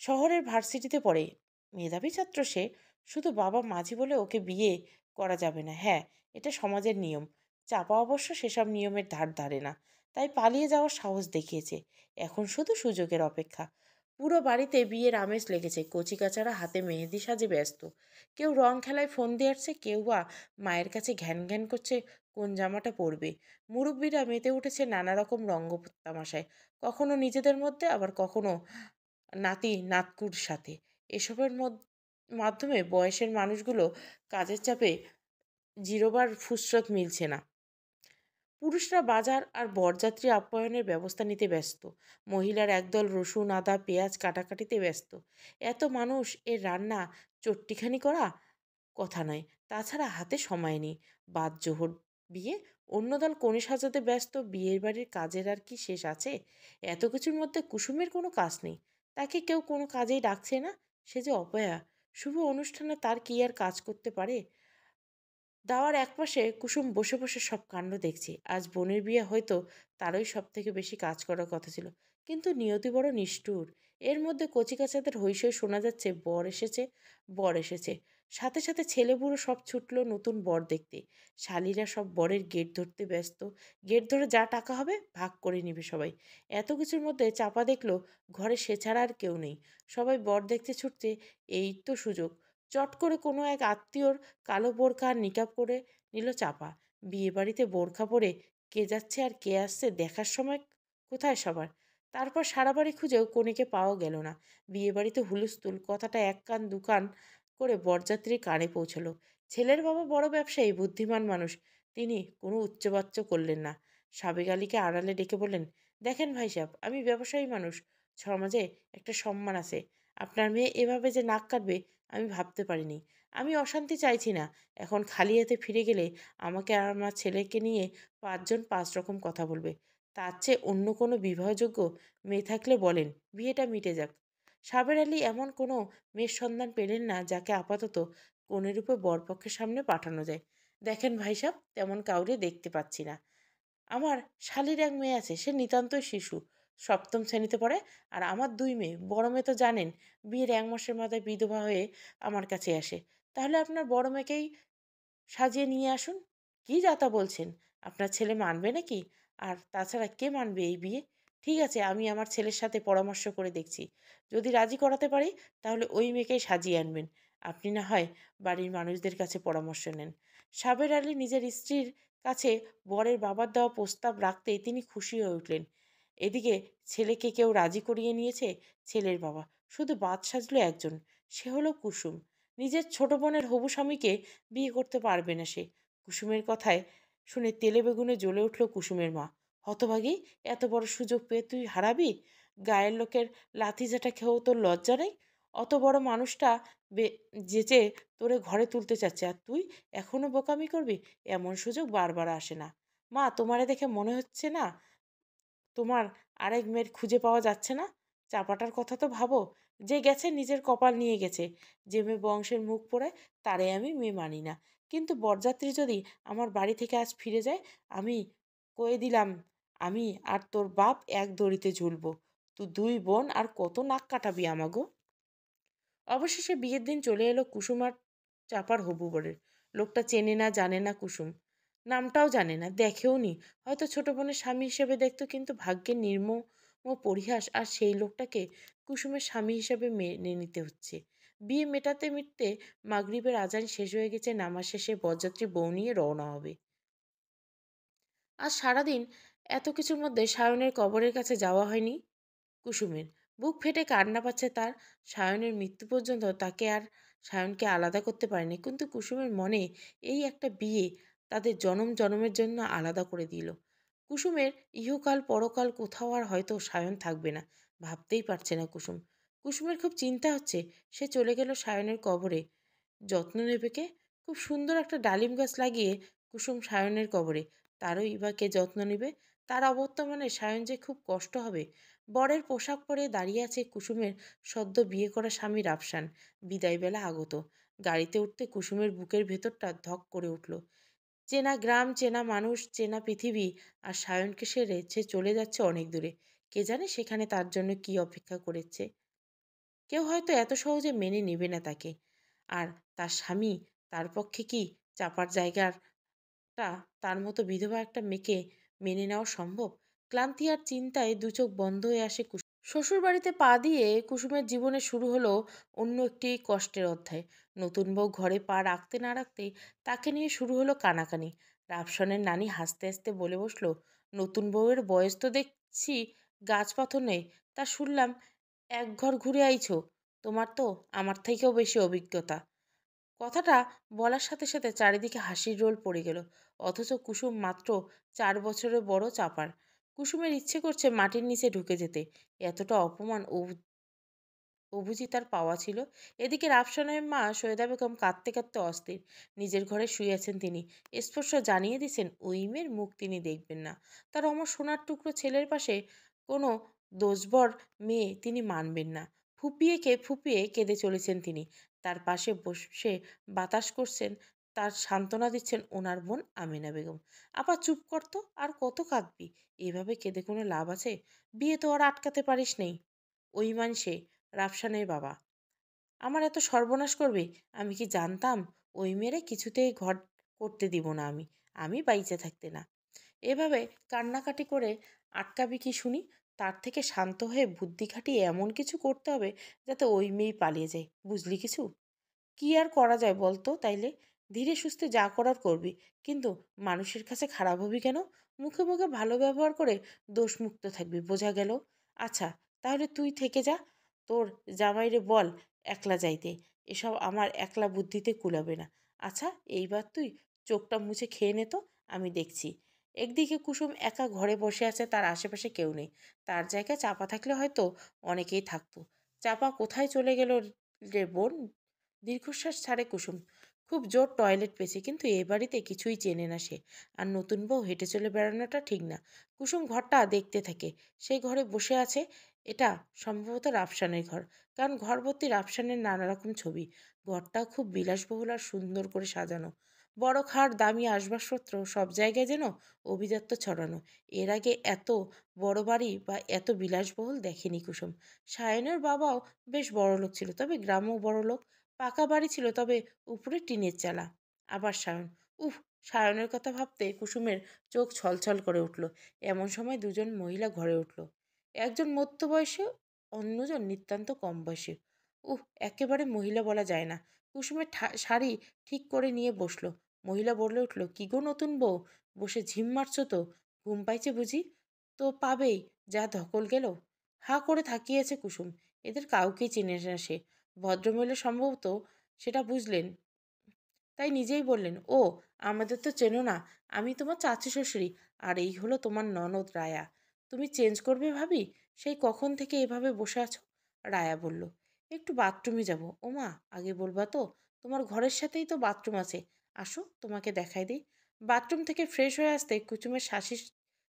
শহরের ভার্সিটিতে পড়ে, মেধাবী ছাত্র সে। শুধু বাবা মাঝি বলে ওকে বিয়ে করা যাবে না, হ্যাঁ, এটা সমাজের নিয়ম। চাপা অবশ্য সেসব নিয়মের ধার ধারে না, তাই পালিয়ে যাওয়ার সাহস দেখিয়েছে। এখন শুধু সুযোগের অপেক্ষা। পুরো বাড়িতে বিয়ের আমেজ লেগেছে, কচিকাচারা হাতে মেহেদি সাজে ব্যস্ত। কেউ রং খেলায় ফোন দিয়ে আসছে, কেউ বা মায়ের কাছে ঘ্যান ঘ্যান করছে কোন জামাটা পরবে। মুরব্বীরা মেতে উঠেছে নানা রকম রঙ্গ তামাশায়, কখনো নিজেদের মধ্যে, আবার কখনো নাতি নাতকুর সাথে। এসবের মাধ্যমে বয়সের মানুষগুলো কাজের চাপে জিরোবার ফুসরত মিলছে না। পুরুষরা বাজার আর বরযাত্রী আপ্যায়নের ব্যবস্থা নিতে ব্যস্ত। মহিলার একদল রসুন আদা পেঁয়াজ কাটাকাটিতে ব্যস্ত। এত মানুষ এর রান্না চট্টিখানি করা কথা নয়। তাছাড়া হাতে সময় নেই। বাদ জোহর বিয়ে, অন্য দল কনে সাজাতে ব্যস্ত। বিয়ের বাড়ির কাজের আর কি শেষ আছে? এত কিছুর মধ্যে কুসুমের কোনো কাজ নেই, তাকে কেউ কোনো কাজেই ডাকছে না। সে যে অপয়া, শুভ অনুষ্ঠানে তার কি আর কাজ করতে পারে? দাওয়ার একপাশে কুসুম বসে বসে সব কাণ্ড দেখছে। আজ বোনের বিয়ে, হয়তো তারই সব থেকে বেশি কাজ করার কথা ছিল, কিন্তু নিয়তি বড় নিষ্ঠুর। এর মধ্যে কচিকাচাদের হইসই শোনা যাচ্ছে, বর এসেছে, বর এসেছে। সাথে সাথে ছেলে বুড়ো সব ছুটলো নতুন বর দেখতে। শালিরা সব বরের গেট ধরতে ব্যস্ত। গেট ধরে যা টাকা হবে ভাগ করে নিবে সবাই। এত কিছুর মধ্যে চাপা দেখলো ঘরে সে ছাড়া আর কেউ নেই। সবাই বর দেখতে ছুটছে, এই তো সুযোগ। চট করে কোনো এক আত্মীয়র কালো বোরকা আর নিকাব করে নিল চাপা। বিয়েবাড়িতে বোরখা পরে কে যাচ্ছে আর কে আসছে দেখার সময় কোথায় সবার। তারপর সারা বাড়ি খুঁজেও কনেকে পাওয়া গেল না। বিয়েবাড়িতে হুলস্থুল, কথাটা এক কান দুকান করে বরযাত্রীর কানে পৌঁছলো। ছেলের বাবা বড় ব্যবসায়ী, বুদ্ধিমান মানুষ। তিনি কোনো উচ্চবাচ্য করলেন না। সাবেক আলীকে আড়ালে ডেকে বললেন, দেখেন ভাই সাহেব, আমি ব্যবসায়ী মানুষ, সমাজে একটা সম্মান আছে। আপনার মেয়ে এভাবে যে নাক কাটবে আমি ভাবতে পারিনি। আমি অশান্তি চাইছি না। এখন খালি হাতে ফিরে গেলে আমাকে আর আমার ছেলেকে নিয়ে 5 জন 5 রকম কথা বলবে। তার চেয়ে অন্য কোনো বিবাহযোগ্য মেয়ে থাকলে বলেন, বিয়েটা মিটে যাক। সাবের আলী এমন কোনো মেয়ের সন্ধান পেলেন না যাকে আপাতত কনের রূপে বরপক্ষের সামনে পাঠানো যায়। দেখেন ভাই সাহেব, তেমন কাউরে দেখতে পাচ্ছি না। আমার শালির এক মেয়ে আছে, সে নিতান্তই শিশু, 7ম শ্রেণীতে পড়ে। আর আমার 2 মেয়ে, বড় মেয়ে তো জানেন বিয়ের 1 মাসের মাথায় বিধবা হয়ে আমার কাছে আসে। তাহলে আপনার বড় মেয়েকেই সাজিয়ে নিয়ে আসুন। কি যাতা বলছেন? আপনার ছেলে মানবে নাকি? আর তাছাড়া কে মানবে এই বিয়ে? ঠিক আছে, আমি আমার ছেলের সাথে পরামর্শ করে দেখছি। যদি রাজি করাতে পারি তাহলে ওই মেয়েকেই সাজিয়ে আনবেন। আপনি না হয় বাড়ির মানুষদের কাছে পরামর্শ নেন। সাবের আলী নিজের স্ত্রীর কাছে বরের বাবার দেওয়া প্রস্তাব রাখতেই তিনি খুশি হয়ে উঠলেন। এদিকে ছেলেকে কেউ রাজি করিয়ে নিয়েছে। ছেলের বাবা, শুধু বাদ সাজলো একজন, সে হলো কুসুম। নিজের ছোট বোনের হবু স্বামীকে বিয়ে করতে পারবে না সে। কুসুমের কথায় শুনে তেলে বেগুনে জ্বলে উঠল কুসুমের মা। হতভাগী, এত বড় সুযোগ পেয়ে তুই হারাবি? গায়ের লোকের লাথিঝাঁটা খেয়েও তোর লজ্জা নেই? অত বড় মানুষটা যেচে তোরে ঘরে তুলতে চাচ্ছে, আর তুই এখনো বোকামি করবি? এমন সুযোগ বারবার আসে না। মা, তোমারে দেখে মনে হচ্ছে না তোমার আরেক মেয়ের খুঁজে পাওয়া যাচ্ছে না? চাপাটার কথা তো ভাবো। যে গেছে নিজের কপাল নিয়ে গেছে। যে মেয়ে বংশের মুখ পোড়ায় তারে আমি মেয়ে মানি না। কিন্তু বরযাত্রী যদি আমার বাড়ি থেকে আজ ফিরে যায়, আমি কয়ে দিলাম, আমি আর তোর বাপ এক দড়িতে ঝুলবো। তুই 2 বোন আর কত নাক কাটাবি আমাগো? অবশেষে বিয়ের দিন চলে এলো কুসুম আর চাপার হবু বরের। লোকটা চেনে না জানে না কুসুম, নামটাও জানে না, দেখেও নি। হয়তো ছোট বোনের স্বামী হিসেবে দেখতো, কিন্তু ভাগ্যের নির্মম ও পরিহাস, আর সেই লোকটাকে কুসুমের স্বামী হিসেবে মেনে নিতে হচ্ছে। বিয়ে মেটাতে মিটতে মাগরিবের আজান শেষ হয়ে গেছে। নামাজ শেষে বরযাত্রী বউ নিয়ে রওনা হবে। আজ সারাদিন এত কিছুর মধ্যে সায়নের কবরের কাছে যাওয়া হয়নি কুসুমের। বুক ফেটে কান্না পাচ্ছে তার। সায়নের মৃত্যু পর্যন্ত তাকে আর সায়নকে আলাদা করতে পারেনি, কিন্তু কুসুমের মনে এই একটা বিয়ে তাদের জনম জনমের জন্য আলাদা করে দিল। কুসুমের ইহকাল পরকাল কোথাও আর হয়তো সায়ন থাকবে না, ভাবতেই পারছে না কুসুম। কুসুমের খুব চিন্তা হচ্ছে। সে চলে গেল সায়নের কবরে। যত্ন নেবে কে? খুব সুন্দর একটা ডালিম গাছ লাগিয়ে কুসুম সায়নের কবরে, তারই বা কে যত্ন নেবে? তার অবর্তমানে সায়ন যে খুব কষ্ট হবে। বরের পোশাক পরে দাঁড়িয়ে আছে কুসুমের সদ্য বিয়ে করা স্বামী রাফসান। বিদায়বেলা আগত। গাড়িতে উঠতে কুসুমের বুকের ভেতরটা ধক করে উঠল। চেনা গ্রাম, চেনা মানুষ, চেনা পৃথিবী, আর সায়নকে সেরে সে চলে যাচ্ছে অনেক দূরে। কে জানে সেখানে তার জন্য কি অপেক্ষা করেছে। কেউ হয়তো এত সহজে মেনে নেবে না তাকে। আর তার স্বামী, তার পক্ষে কি চাপার জায়গাটা তার মতো বিধবা একটা মেয়েকে মেনে নেওয়া সম্ভব? ক্লান্তি আর চিন্তায় দু চোখ বন্ধ হয়ে আসে কুসুম। শ্বশুরবাড়িতে পা দিয়ে কুসুমের জীবনে শুরু হলো অন্য একটি কষ্টের অধ্যায়। নতুন বউ ঘরে পা রাখতে না রাখতেই তাকে নিয়ে শুরু হলো কানাকানি। রাফসানের নানি হাসতে হাসতে বলে বসলো, নতুন বউয়ের বয়স তো দেখছি গাছপাথর নেই, তা শুনলাম এক ঘর ঘুরে আইছো, তোমার তো আমার থেকেও বেশি অভিজ্ঞতা। কথাটা বলার সাথে সাথে চারিদিকে হাসির রোল পড়ে গেল। অথচ কুসুম মাত্র 4 বছরের বড় চাপার। কুসুমের ইচ্ছে করছে মাটির নিচে ঢুকে যেতে। এতটা অপমান ও বুঝি তার পাওয়া ছিল। এদিকে রাফসানের মা সৈয়দা বেগম কাঁদতে কাঁদতে অস্থির। নিজের ঘরে শুয়ে আছেন তিনি। স্পষ্ট জানিয়ে দিয়েছেন ওই মেয়ের মুখ তিনি দেখবেন না। তার অমর সোনার টুকরো ছেলের পাশে কোনো দোষবর মেয়ে তিনি মানবেন না। ফুপিয়ে কেঁদে চলেছেন তিনি। তার পাশে বসে বাতাস করছেন, তার সান্ত্বনা দিচ্ছেন ওনার বোন আমিনা বেগম। আপা চুপ করতো, আর কত কাঁদবি? এভাবে কেঁদে কোনো লাভ আছে? বিয়ে তো আর আটকাতে পারিস নেই। ওই মানসে রাফসানের বাবা আমার এত সর্বনাশ করবে? আমি কি জানতাম? ওই মেরে কিছুতেই ঘর করতে দিব না আমি। আমি বাইচে থাকতে না। এভাবে কান্নাকাটি করে আটকাবি কি শুনি? তার থেকে শান্ত হয়ে বুদ্ধি খাটিয়ে এমন কিছু করতে হবে যাতে ওই মেয়েই পালিয়ে যায়। বুঝলি কিছু? কি আর করা যায় বলতো তাইলে? ধীরে সুস্থে যা করার করবি, কিন্তু মানুষের কাছে খারাপ হবি কেন? মুখে মুখে ভালো ব্যবহার করে দোষমুক্ত থাকবি, বোঝা গেল? আচ্ছা, তাহলে তুই থেকে যা। তোর জামাইরে বল একলা যাইতে। এসব আমার একলা বুদ্ধিতে কুলাবে না। আচ্ছা, এইবার তুই চোখটা মুছে খেয়ে নে তো, আমি দেখছি। একদিকে কুসুম একা ঘরে বসে আছে, তার আশেপাশে কেউ নেই। তার জায়গায় চাপা থাকলে হয়তো অনেকেই থাকতো। চাপা কোথায় চলে গেল রে বোন? দীর্ঘশ্বাস ছাড়ে কুসুম। খুব জোর টয়লেট পেয়েছে, কিন্তু এ বাড়িতে কিছুই চেনে না সে। আর নতুন বউ হেঁটে চলে বেড়ানোটা ঠিক না। কুসুম ঘরটা দেখতে থাকে। সেই ঘরে বসে আছে। এটা সম্ভবত রাফসানের ঘর, কারণ ঘর ভর্তি রাফসানের নানা রকম ছবি। ঘরটা খুব বিলাসবহুল আর সুন্দর করে সাজানো। বড় খাট, দামি আসবাবপত্র, সব জায়গায় যেন অভিজাত্য ছড়ানো। এর আগে এত বড় বাড়ি বা এত বিলাসবহুল দেখেনি কুসুম। সায়নের বাবাও বেশ বড়লোক ছিল, তবে গ্রামও বড়লোক। পাকা বাড়ি ছিল, তবে উপরে টিনের চালা। আবার সায়ন, উফ! সায়নের কথা ভাবতে কুসুমের চোখ ছলছল করে উঠল। এমন সময় দুজন মহিলা ঘরে উঠল। একজন মধ্যবয়সী, অন্যজন নিতান্ত কম বয়সী। উহ, একেবারে মহিলা বলা যায় না। কুসুমের শাড়ি ঠিক করে নিয়ে বসলো। মহিলা বলে উঠল, কি গো নতুন বউ, বসে ঝিম মারছো তো? ঘুম পাইছে বুঝি? তো পাবেই, যা ধকল গেল। হা করে তাকিয়েছে কুসুম। এদের কাউকেই চেনে না সে। ভদ্রমহিলা সম্ভবত সেটা বুঝলেন, তাই নিজেই বললেন, ও, আমাদের তো চেনো না। আমি তোমার চাচি শ্বশুরি, আর এই হলো তোমার ননদ রায়া। তুমি চেঞ্জ করবে ভাবি? সেই কখন থেকে এভাবে বসে আছো? রায়া বলল, একটু বাথরুমে যাব। ওমা, আগে বলবা তো? তোমার ঘরের সাথেই তো বাথরুম আছে। আসো, তোমাকে দেখাই দিই। বাথরুম থেকে ফ্রেশ হয়ে আসতে কুচুমের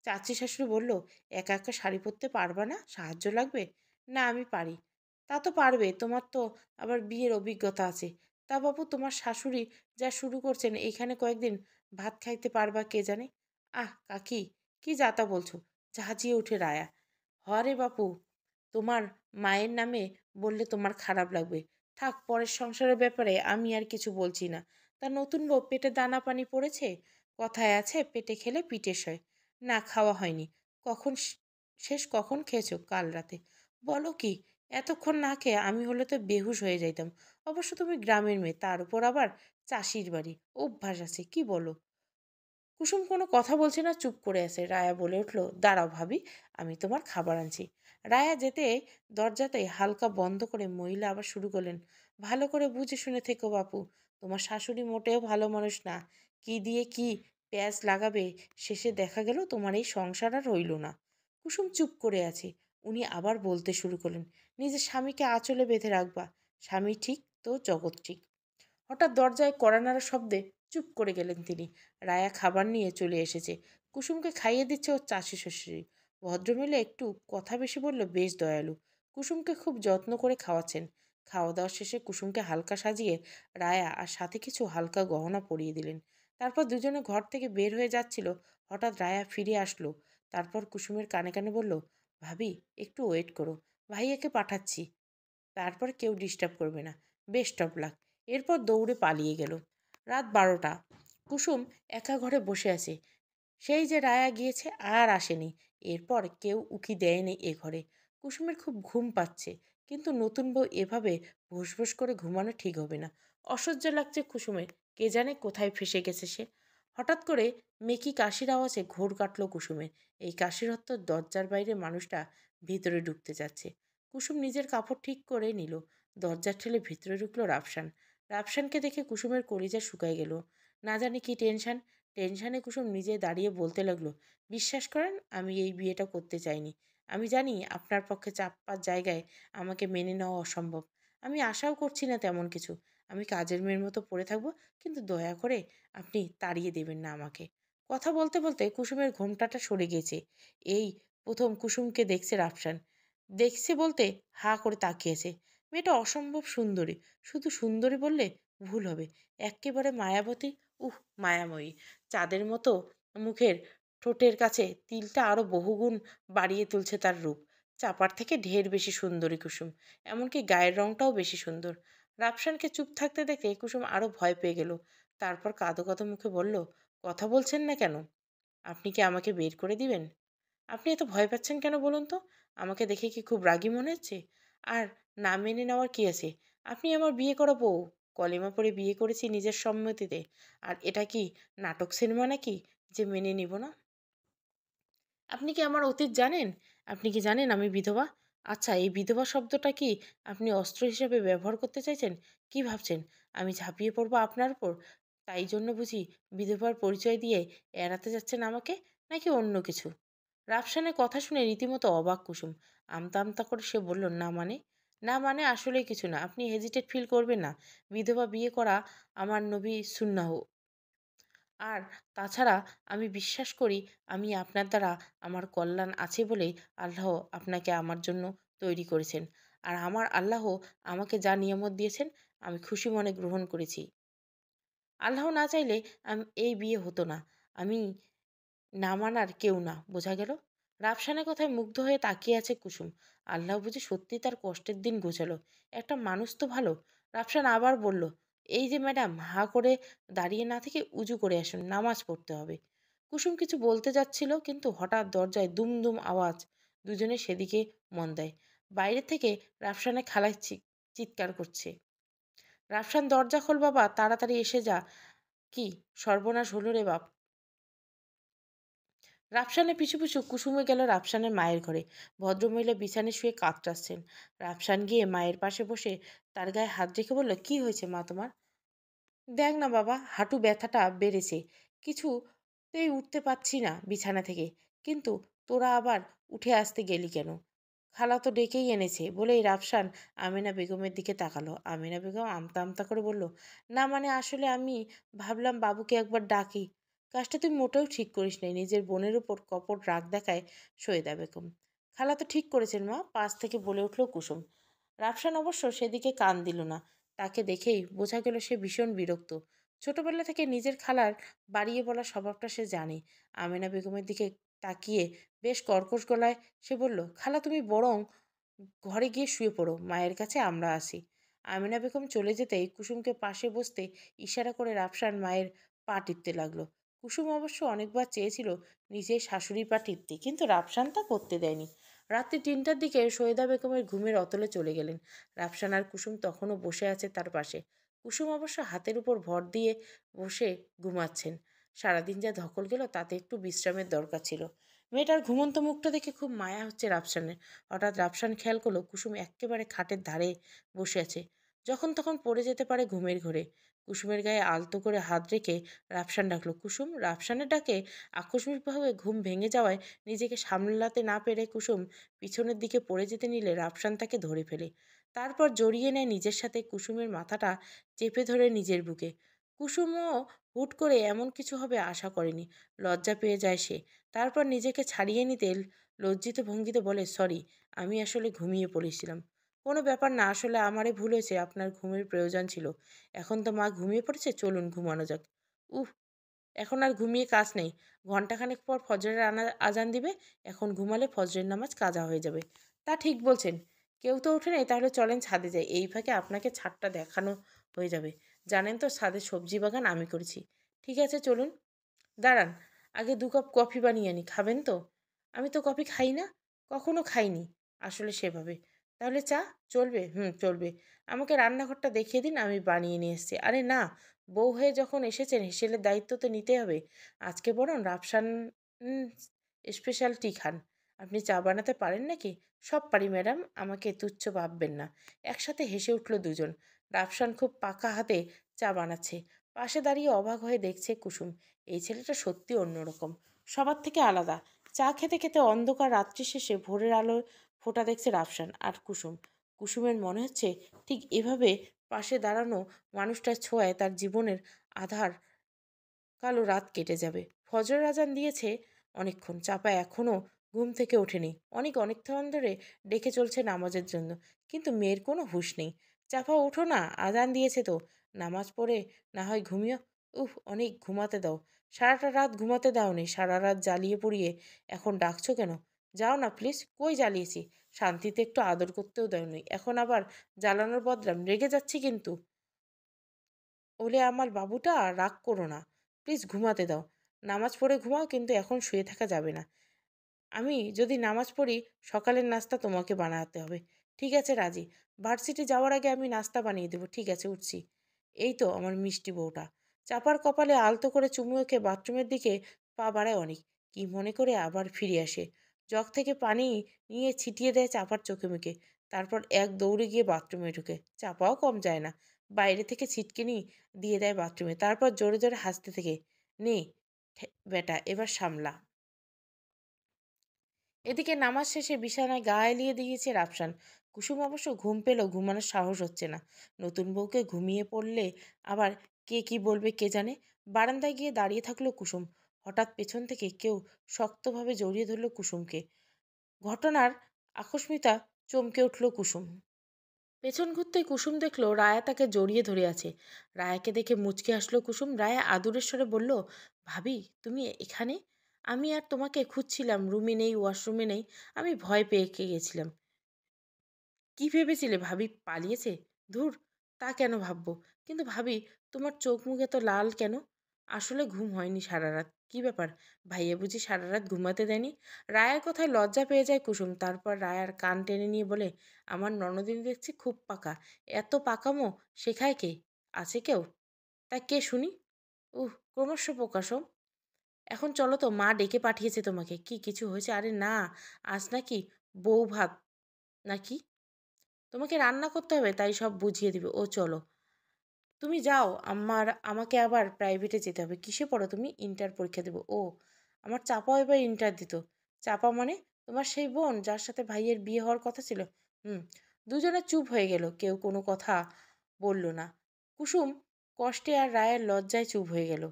চাচি শাশুড়ি বলল, একা একা শাড়ি পরতে পারবা না? সাহায্য লাগবে? না, আমি পারি। তা তো পারবে, তোমার তো আবার বিয়ের অভিজ্ঞতা আছে। তা বাপু, তোমার শাশুড়ি যা শুরু করছেন, এইখানে কয়েকদিন ভাত খাইতে পারবা কে জানে? আহ কাকি, কি যাতা বলছো? ঝাঁঝিয়ে উঠে রায়া। হরে বাপু, তোমার মায়ের নামে বললে তোমার খারাপ লাগবে। থাক, পরের সংসারের ব্যাপারে আমি আর কিছু বলছি না। তা নতুন বউ পেটে দানা পানি পড়েছে? কথায় আছে, পেটে খেলে পিঠে সয়। না, খাওয়া হয়নি। কখন শেষ কখন খেয়েছো? কাল রাতে। বলো কি? এতক্ষণ না খেয়ে আমি হলে তো বেহুশ হয়ে যাইতাম। অবশ্য তুমি গ্রামের মেয়ে, তার উপর আবার চাষির বাড়ি, অভ্যাস আছে, কি বলো? কুসুম কোনো কথা বলছে না, চুপ করে আছে। রায়া বলে উঠল, দাঁড়াও ভাবি, আমি তোমার খাবার আনছি। রায়া যেতে দরজাতে হালকা বন্ধ করে মহিলা আবার শুরু করলেন, ভালো করে বুঝে শুনে থেকো বাপু, তোমার শাশুড়ি মোটেও ভালো মানুষ না। কি দিয়ে কি প্যাঁচ লাগাবে, শেষে দেখা গেল তোমার এই সংসার আর রইল না। কুসুম চুপ করে আছে। উনি আবার বলতে শুরু করলেন, নিজের স্বামীকে আঁচলে বেঁধে রাখবা। স্বামী ঠিক তো জগৎ ঠিক। হঠাৎ দরজায় কড়া নাড়া শব্দে চুপ করে গেলেন তিনি। রায়া খাবার নিয়ে চলে এসেছে। কুসুমকে খাইয়ে দিচ্ছে ওর চাষি শ্বশুরি। ভদ্রমহিলা একটু কথা বেশি বলল, বেশ দয়ালু। কুসুমকে খুব যত্ন করে খাওয়াচ্ছেন। খাওয়া দাওয়া শেষে কুসুমকে হালকা সাজিয়ে রায়া আর সাথে কিছু হালকা গহনা পরিয়ে দিলেন। তারপর দুজনে ঘর থেকে বের হয়ে যাচ্ছিল, হঠাৎ রায়া ফিরে আসলো। তারপর কুসুমের কানে কানে বলল, ভাবি, একটু ওয়েট করো, ভাইয়াকে পাঠাচ্ছি, তারপর কেউ ডিস্টার্ব করবে না। Best of luck. এরপর দৌড়ে পালিয়ে গেল। রাত 12টা। কুসুম একা ঘরে বসে আছে। সেই যে রায়া গিয়েছে আর আসেনি। এরপর কেউ উকি দেয়নি এ ঘরে। কুসুমের খুব ঘুম পাচ্ছে, কিন্তু নতুন বউ এভাবে ভুসভুস করে ঘুমানো ঠিক হবে না। অসহ্য লাগছে কুসুমের। কে জানে কোথায় ফেসে গেছে সে। হঠাৎ করে মেকি কাশির আওয়াজে ঘোর কাটল কুসুমের। এই কাশির অর্থ দরজার বাইরে মানুষটা ভিতরে ঢুকতে যাচ্ছে। কুসুম নিজের কাপড় ঠিক করে নিল। দরজা ঠেলে ভিতরে ঢুকলো রাফসান। রাফসানকে দেখে কুসুমের কলিজা শুকায় গেল। না জানি কি টেনশন। টেনশানে কুসুম নিজে দাঁড়িয়ে বলতে লাগলো, বিশ্বাস করেন, আমি এই বিয়েটা করতে চাইনি। আমি জানি আপনার পক্ষে চাপ্পার জায়গায় আমাকে মেনে নেওয়া অসম্ভব। আমি আশাও করছি না তেমন কিছু। আমি কাজের মেয়ের মতো পড়ে থাকবো, কিন্তু দয়া করে আপনি তাড়িয়ে দেবেন না আমাকে। কথা বলতে বলতে কুসুমের ঘোমটাটা সরে গেছে। এই প্রথম কুসুমকে দেখছে রাফসান। দেখছে বলতে হা করে তাকিয়েছে। মেয়েটা অসম্ভব সুন্দরী। শুধু সুন্দরী বললে ভুল হবে, এক্কেবারে মায়াবতী। উহ, মায়াময়ী। চাঁদের মতো মুখের ঠোঁটের কাছে তিলটা আরো বহুগুণ বাড়িয়ে তুলছে তার রূপ। চাপার থেকে ঢের বেশি সুন্দরী কুসুম। এমনকি গায়ের রংটাও বেশি সুন্দর। রাফসানকে চুপ থাকতে দেখে কুসুম আরো ভয় পেয়ে গেল। তারপর কাঁদো কাঁদো মুখে বলল, কথা বলছেন না কেন? আপনি কি আমাকে বের করে দিবেন? আপনি এত ভয় পাচ্ছেন কেন বলুন তো? আমাকে দেখে কি খুব রাগী মনে হচ্ছে? আর না মেনে নেওয়ার কি আছে? আপনি আমার বিয়ে করা বউ। কলেমা পড়ে বিয়ে করেছি নিজের সম্মতিতে। আর এটা কি নাটক সিনেমা নাকি যে মেনে নিব না? আপনি কি আমার অতীত জানেন? আপনি কি জানেন আমি বিধবা? আচ্ছা, এই বিধবা শব্দটা কি আপনি অস্ত্র হিসেবে ব্যবহার করতে চাইছেন? কি ভাবছেন আমি ঝাঁপিয়ে পড়বো আপনার উপর? তাই জন্য বুঝি বিধবার পরিচয় দিয়ে এড়াতে যাচ্ছেন আমাকে? নাকি অন্য কিছু? রাফসানের কথা শুনে রীতিমতো অবাক কুসুম। আমতা আমতা করে সে বলল, না মানে? না মানে আসলেই কিছু না। আপনি হেজিটেট ফিল করবেন না। বিধবা বিয়ে করা আমার নবী সুন্নাহ। আর তাছাড়া আমি বিশ্বাস করি আমি আপনার দ্বারা আমার কল্যাণ আছে বলেই আল্লাহ আপনাকে আমার জন্য তৈরি করেছেন। আর আমার আল্লাহ আমাকে যা নিয়ামত দিয়েছেন আমি খুশি মনে গ্রহণ করেছি। আল্লাহ না চাইলে এই বিয়ে হতো না। আমি না মানার কেউ না, বোঝা গেল? রাফসানের কথায় মুগ্ধ হয়ে তাকিয়ে আছে কুসুম। আল্লাহ বুঝি সত্যি তার কষ্টের দিন ঘোচালো। একটা মানুষ তো ভালো। রাফসান আবার বলল, এই যে ম্যাডাম, হা করে দাঁড়িয়ে না থেকে উজু করে আসুন, নামাজ পড়তে হবে। কুসুম কিছু বলতে যাচ্ছিল, কিন্তু হঠাৎ দরজায় দুম দুম আওয়াজ। দুজনে সেদিকে মন দেয়। বাইরে থেকে রাফসানের খালায় চিৎকার করছে, রাফসান, দরজা খোল বাবা, তাড়াতাড়ি এসে যা। কি সর্বনাশ হলো রে বাপ! রাফসানের পিছু পিছু কুসুমে গেল রাফসানের মায়ের ঘরে। ভদ্রমহিলা বিছানায় শুয়ে কাতরাচ্ছেন। রাফসান গিয়ে মায়ের পাশে বসে তার গায়ে হাত রেখে বলল, কি হয়েছে মা তোমার? দেখ না বাবা, হাঁটু ব্যথাটা বেড়েছে। কিছুতেই উঠতে পারছি না বিছানা থেকে। কিন্তু তোরা আবার উঠে আসতে গেলি কেন? খালা তো ডেকেই এনেছে বলেই রাফসান আমিনা বেগমের দিকে তাকালো। আমিনা বেগম আমতা আমতা করে বলল, না মানে আসলে আমি ভাবলাম বাবুকে একবার ডাকি। কাজটা তুই মোটেও ঠিক করিস নাই। নিজের বোনের উপর কপট রাগ দেখায় সৈয়দা বেগম। খালা তো ঠিক করেছেন মা, পাশ থেকে বলে উঠল কুসুম। রাফসান অবশ্য সেদিকে কান দিল না। তাকে দেখেই বোঝা গেল সে ভীষণ বিরক্ত। ছোটবেলা থেকে নিজের খালার বাড়িয়ে বলা স্বভাবটা সে জানে। আমিনা বেগমের দিকে তাকিয়ে বেশ কর্কশ গলায় সে বলল, খালা তুমি বরং ঘরে গিয়ে শুয়ে পড়ো, মায়ের কাছে আমরা আসি। আমিনা বেগম চলে যেতেই কুসুমকে পাশে বসতে ইশারা করে রাফসান মায়ের পা টিপতে লাগলো। কুসুম অবশ্য অনেকবার চেয়েছিল নিজের শাশুড়ির পা টিপতে, কিন্তু রাফসান তা করতে দেয়নি। রাত্রি 3টার দিকে সৈয়দা বেগমের ঘুমের অতলে চলে গেলেন। রাফসান আর কুসুম তখনও বসে আছে তার পাশে। কুসুম অবশ্য হাতের উপর ভর দিয়ে বসে ঘুমাচ্ছেন। সারাদিন যা ধকল গেল তাতে একটু বিশ্রামের দরকার ছিল। মেয়েটার ঘুমন্ত মুখটা দেখে খুব মায়া হচ্ছে রাফসানের। হঠাৎ রাফসান খেয়াল করলো কুসুম এক্কেবারে খাটের ধারে বসে আছে। যখন তখন পড়ে যেতে পারে ঘুমের ঘোরে। কুসুমের গায়ে আলতো করে হাত রেখে রাফসান ডাকলো, কুসুম। রাফসানের ডাকে আকস্মিকভাবে ঘুম ভেঙে যাওয়ায় নিজেকে সামলাতে না পেরে কুসুম পিছনের দিকে পড়ে যেতে নিলে রাফসান তাকে ধরে ফেলে। তারপর জড়িয়ে নেয় নিজের সাথে। কুসুমের মাথাটা চেপে ধরে নিজের বুকে। কুসুমও হুট করে এমন কিছু হবে আশা করেনি। লজ্জা পেয়ে যায় সে। তারপর নিজেকে ছাড়িয়ে নিতে লজ্জিত ভঙ্গিতে বলে, সরি, আমি আসলে ঘুমিয়ে পড়েছিলাম। কোনো ব্যাপার না, আসলে আমারই ভুল হয়েছে, আপনার ঘুমের প্রয়োজন ছিল। এখন তো মা ঘুমিয়ে পড়েছে, চলুন ঘুমানো যাক। উফ! এখন আর ঘুমিয়ে কাজ নেই। ঘণ্টাখানেক পর ফজরের আজান দিবে। এখন ঘুমালে ফজরের নামাজ কাজা হয়ে যাবে। তা ঠিক বলছেন। কেউ তো ওঠে নাই, তাহলে চলেন ছাদে যাই। এই ফাঁকে আপনাকে ছাদটা দেখানো হয়ে যাবে। জানেন তো ছাদে সবজি বাগান আমি করেছি। ঠিক আছে চলুন। দাঁড়ান, আগে ২ কাপ কফি বানিয়ে আনি। খাবেন তো? আমি তো কফি খাই না। কখনো খাইনি আসলে সেভাবে। তাহলে চা? চলবে? হুম, চলবে। আমাকে রান্নাঘরটা দেখিয়ে দিন, আমি বানিয়ে নিয়ে এসছি। আরে না, বউ হয়ে যখন এসেছেন হেসেলের দায়িত্ব তো নিতেই হবে। আজকে বরং রাফসান উম স্পেশাল টি খান। আপনি চা বানাতে পারেন নাকি? সব পারি ম্যাডাম, আমাকে তুচ্ছ ভাববেন না। একসাথে হেসে উঠল দুজন। রাফসান খুব পাকা হাতে চা বানাচ্ছে। পাশে দাঁড়িয়ে অবাক হয়ে দেখছে কুসুম। এই ছেলেটা সত্যি অন্যরকম, সবার থেকে আলাদা। চা খেতে খেতে অন্ধকার রাত্রি শেষে ভোরের আলোর ফোঁটা দেখছে রাফসান আর কুসুম। কুসুমের মনে হচ্ছে ঠিক এভাবে পাশে দাঁড়ানো মানুষটার ছোঁয়ায় তার জীবনের আধার কালো রাত কেটে যাবে। ফজরের আজান দিয়েছে অনেকক্ষণ, চাপা এখনও ঘুম থেকে ওঠেনি। অনেকক্ষণ ধরে ডেকে চলছে নামাজের জন্য, কিন্তু মেয়ের কোনো হুঁশ নেই। চাপা ওঠো না, আজান দিয়েছে তো, নামাজ পড়ে না হয় ঘুমিও। উফ, অনেক ঘুমাতে দাও। সারাটা রাত ঘুমাতে দাওনি, সারা রাত জ্বালিয়ে পুড়িয়ে এখন ডাকছো কেন? যাও না প্লিজ। কই জ্বালিয়েছি? শান্তিতে একটু আদর করতেও দেওনি, এখন আবার জ্বালানোর বদলাম। রেগে যাচ্ছি কিন্তু। ওলে আমার বাবুটা, রাগ করো না। প্লিজ ঘুমাতে দাও। নামাজ পড়ে ঘুমাও, কিন্তু এখন শুয়ে থাকা যাবে না। আমি যদি নামাজ পড়ি, সকালের নাস্তা তোমাকে বানাতে হবে। ঠিক আছে রাজি। ভার্সিটি যাওয়ার আগে আমি নাস্তা বানিয়ে দেবো। ঠিক আছে, উঠছি। এই তো আমার মিষ্টি বউটা। চাপার কপালে আলতো করে চুমু এঁকে বাথরুমের দিকে পা বাড়ায় অনেক। কি মনে করে আবার ফিরে আসে। জগ থেকে পানি নিয়ে ছিটিয়ে দেয় চাপার চোখে মুখে। তারপর এক দৌড়ে গিয়ে বাথরুমে ঢুকে। চাপাও কম যায় না। বাইরে থেকে ছিটকিনি দিয়ে দেয় বাথরুমে। তারপর জোরে জোরে হাসতে থেকে, নে বেটা, এবার সামলা। এদিকে নামাজ শেষে বিছানায় গা এলিয়ে দিয়েছে রাফসান। কুসুম অবশ্য ঘুম পেলেও ঘুমানোর সাহস হচ্ছে না। নতুন বউকে ঘুমিয়ে পড়লে আবার কে কি বলবে কে জানে। বারান্দায় গিয়ে দাঁড়িয়ে থাকলো কুসুম। হঠাৎ পেছন থেকে কেউ শক্তভাবে জড়িয়ে ধরল কুসুমকে। ঘটনার আকস্মিকতা চমকে উঠল কুসুম। পেছন ঘুরতেই কুসুম দেখলো রায়া তাকে জড়িয়ে ধরে আছে। রায়াকে দেখে মুচকে আসলো কুসুম। রায়া আদুরের স্বরে বলল, ভাবি তুমি এখানে? আমি আর তোমাকে খুঁজছিলাম, রুমে নেই, ওয়াশরুমে নেই। আমি ভয় পেয়ে গেছিলাম। কি ভেবেছিলে ভাবি পালিয়েছে? ধুর, তা কেন ভাববো? কিন্তু ভাবি, তোমার চোখ মুখ এত লাল কেন? আসলে ঘুম হয়নি সারা রাত। কি ব্যাপার, ভাইয়া বুঝি সারা রাত ঘুমাতে দেয়নি? রায়ার কথায় লজ্জা পেয়ে যায় কুসুম। তারপর রায়ার কান টেনে নিয়ে বলে, আমার ননদিনী দেখছি খুব পাকা। এত পাকামো শেখায় কে? আছে কেউ? তা কে শুনি? ক্রমশ প্রকাশম। এখন চলো তো, মা ডেকে পাঠিয়েছে তোমাকে। কি কিছু হয়েছে? আরে না, আজ নাকি বউ ভাত নাকি? তোমাকে রান্না করতে হবে, তাই সব বুঝিয়ে দিবে। ও চলো, তুমি যাও। আমাকে আবার প্রাইভেটে যেতে হবে। কিসে পড়ো তুমি? ইন্টার পরীক্ষা দেবো। ও, আমার চাপাও এবার ইন্টার দিত। চাপা মানে? তোমার সেই বোন যার সাথে ভাইয়ের বিয়ে হওয়ার কথা ছিল? হুম। দুজনে চুপ হয়ে গেল, কেউ কোনো কথা বলল না। কুসুম কষ্টে আর রায়ের লজ্জায় চুপ হয়ে গেল।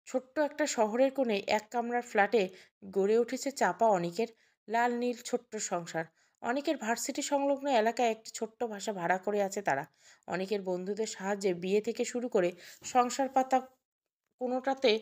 ছোট্ট একটা শহরের কোণে এক কামরার ফ্ল্যাটে গড়ে উঠেছে চাপা অনিকের লাল নীল ছোট্ট সংসার। অনেকের ভার্সিটি সংলগ্ন এলাকায় একটি ছোট্ট বাসা ভাড়া করে আছে তারা। অনেকের বন্ধুদের সাহায্যে বিয়ে থেকে শুরু করে সংসার পাতা কোনোটাতে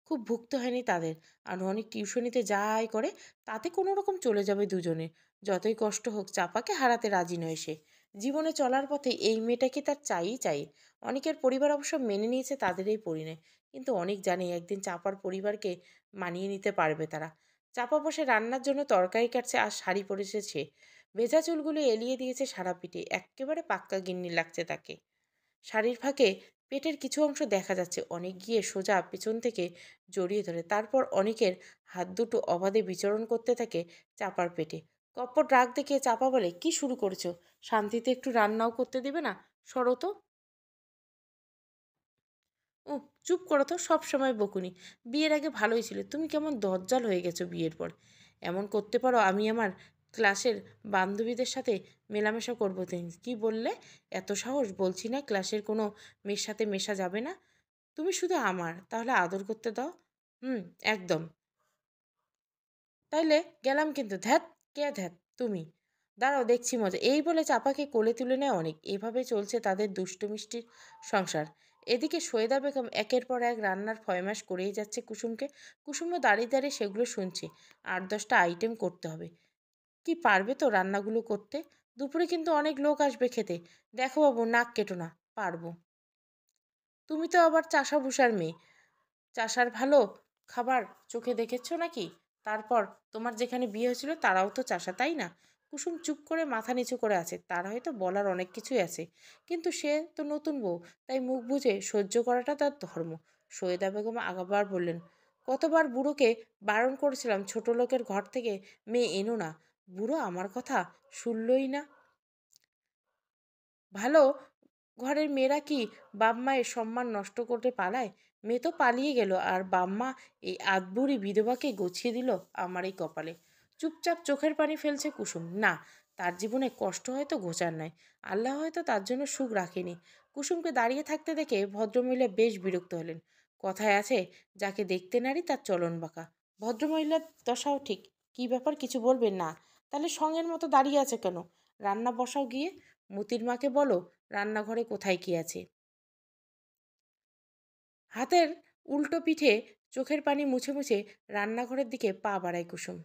খুব ভুগতে হয়নি তাদের। আর অনেক টিউশনিতে যাই করে তাতে কোনো রকম চলে যাবে দুজনে। যতই কষ্ট হোক, চাপাকে হারাতে রাজি নয় সে। জীবনে চলার পথে এই মেয়েটাকে তার চাইই চাই। অনেকের পরিবার অবশ্য মেনে নিয়েছে তাদের এই পরিণয়, কিন্তু অনেক জানে একদিন চাপার পরিবারকে মানিয়ে নিতে পারবে তারা। চাপা বসে রান্নার জন্য তরকারি কাটছে আর শাড়ি পরেছে সে। ভেজা চুলগুলো এলিয়ে দিয়েছে সারা পিঠে, এক্কেবারে পাক্কা গিন্নি লাগছে তাকে। শাড়ির ফাঁকে পেটের কিছু অংশ দেখা যাচ্ছে। অনেক গিয়ে সোজা পেছন থেকে জড়িয়ে ধরে। তারপর অনেকের হাত দুটো অবাধে বিচরণ করতে থাকে চাপার পেটে। কপ্পর রাগ দেখিয়ে চাপা বলে, কি শুরু করেছো? শান্তিতে একটু রান্নাও করতে দেবে না? সরো তো। চুপ করো তো, সব সময় বকুনি। বিয়ের আগে ভালোই ছিল, তুমি কেমন দজ্জাল হয়ে গেছো বিয়ের পর। এমন করতে পারো? আমি আমার ক্লাসের বান্ধবীদের সাথে মেলামেশা করবো? তুমি কি বললে? এত সাহস? বলছি না ক্লাসের কোনো মেয়ের সাথে মেশা যাবে না। তুমি শুধু আমার, তাহলে আদর করতে দাও। হুম, একদম। তাইলে গেলাম কিন্তু। ধ্যাত। কে ধ্যাত? তুমি। দাঁড়াও দেখছি মজা, এই বলে চাপাকে কোলে তুলে নেয় অনেক। এভাবে চলছে তাদের দুষ্টু মিষ্টির সংসার। এদিকে সৈয়দা বেগম একের পর এক রান্নার ফরমাশ করেই যাচ্ছে কুসুমকে। কুসুমও দাঁড়িয়ে দাঁড়িয়ে সেগুলো শুনছে। 8-10টা আইটেম করতে হবে। কি পারবে তো রান্নাগুলো করতে? দুপুরে কিন্তু অনেক লোক আসবে খেতে। দেখো বাবু, নাক কেটো না। পারবো। তুমি তো আবার চাষাভুষার মেয়ে, চাষার ভালো খাবার চোখে দেখেছো নাকি? তারপর তোমার যেখানে বিয়ে হয়েছিল তারাও তো চাষা, তাই না? কুসুম চুপ করে মাথা নিচু করে আছে। তার হয়তো বলার অনেক কিছুই আছে, কিন্তু সে তো নতুন বউ, তাই মুখ বুজে সহ্য করাটা তার ধর্ম। সৈয়দা বেগম আগাবার বললেন, কতবার বুড়োকে বারণ করেছিলাম ছোট লোকের ঘর থেকে মেয়ে এনো না, বুড়ো আমার কথা শুনলই না। ভালো ঘরের মেয়েরা কি বাপ মায়ের সম্মান নষ্ট করতে পালায়? মেয়ে তো পালিয়ে গেল, আর বাম্মা এই আদবুড়ি বিধবাকে গছিয়ে দিল আমার এই কপালে। চুপচাপ চোখের পানি ফেলছে কুসুম। না, তার জীবনে কষ্ট হয়তো ঘোচার নয়, আল্লাহ হয়তো তার জন্য সুখ রাখেনি। কুসুমকে দাঁড়িয়ে থাকতে দেখে ভদ্রমহিলা বেশ বিরক্ত হলেন। কথায় আছে, যাকে দেখতে নারী তার চলন বাঁকা। ভদ্রমহিলার দশাও ঠিক। কি ব্যাপার, কিছু বলবেন না? তাহলে সঙ্গের মতো দাঁড়িয়ে আছে কেন? রান্না বসাও গিয়ে। মতির মাকে বলো রান্নাঘরে কোথায় কি আছে। হাতের উল্টো পিঠে চোখের পানি মুছে মুছে রান্নাঘরের দিকে পা বাড়ায় কুসুম।